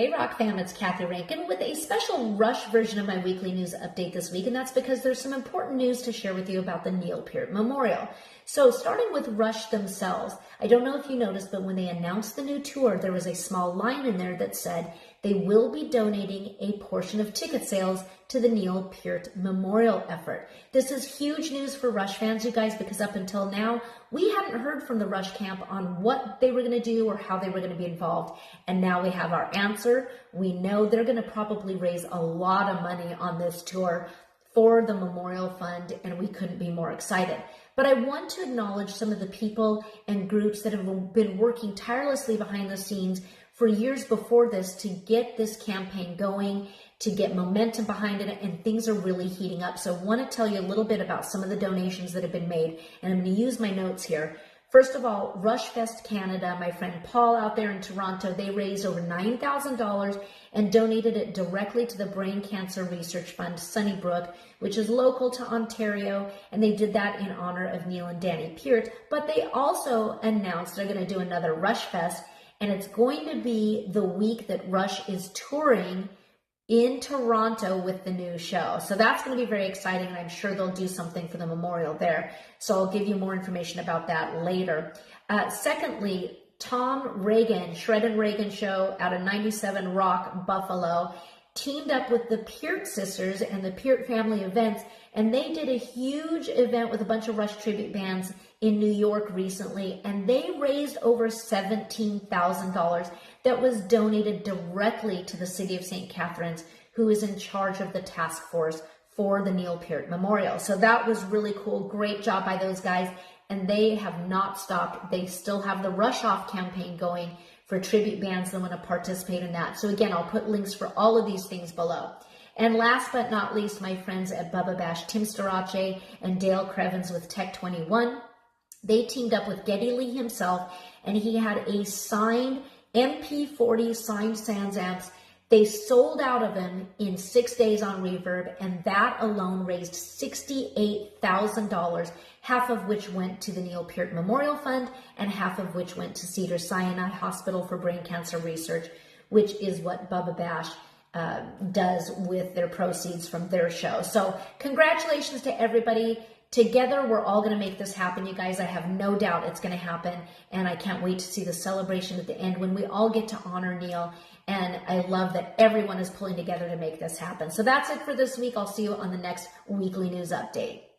Hey Rock fam, it's Kathy Rankin with a special Rush version of my weekly news update this week, and that's because there's some important news to share with you about the Neil Peart Memorial. So starting with Rush themselves, I don't know if you noticed, but when they announced the new tour, there was a small line in there that said they will be donating a portion of ticket sales to the Neil Peart Memorial effort. This is huge news for Rush fans, you guys, because up until now, we hadn't heard from the Rush camp on what they were going to do or how they were going to be involved. And now we have our answer. We know they're going to probably raise a lot of money on this tour for the Memorial Fund, and we couldn't be more excited. But I want to acknowledge some of the people and groups that have been working tirelessly behind the scenes for years before this to get this campaign going, to get momentum behind it, and things are really heating up. So I want to tell you a little bit about some of the donations that have been made, and I'm going to use my notes here. First of all, RUSHfest Canada, my friend Paul out there in Toronto, they raised over $9,000 and donated it directly to the Brain Cancer Research Fund, Sunnybrook, which is local to Ontario, and they did that in honor of Neil and Danny Peart. But they also announced they're going to do another RUSHfest, and it's going to be the week that Rush is touring in Toronto with the new show. So that's going to be very exciting, and I'm sure they'll do something for the memorial there. So I'll give you more information about that later. Secondly, Tom Ragan, Shredded Ragan Show out of 97 Rock, Buffalo, teamed up with the Peart sisters and the Peart family events, and they did a huge event with a bunch of Rush tribute bands in New York recently, and they raised over $17,000 that was donated directly to the city of St. Catharines, who is in charge of the task force for the Neil Peart Memorial. So that was really cool. Great job by those guys, and they have not stopped. They still have the Rush Off campaign going for tribute bands that want to participate in that. So again, I'll put links for all of these things below. And last but not least, my friends at Bubba Bash, Tim Starace and Dale Crevens with Tech 21, they teamed up with Geddy Lee himself, and he had a signed MP40 signed Sans amps. They sold out of them in 6 days on Reverb, and that alone raised $68,000, half of which went to the Neil Peart Memorial Fund and half of which went to Cedars-Sinai Hospital for Brain Cancer Research, which is what Bubba Bash does with their proceeds from their show. So congratulations to everybody. Together, we're all going to make this happen, you guys. I have no doubt it's going to happen, and I can't wait to see the celebration at the end when we all get to honor Neil, and I love that everyone is pulling together to make this happen. So that's it for this week. I'll see you on the next weekly news update.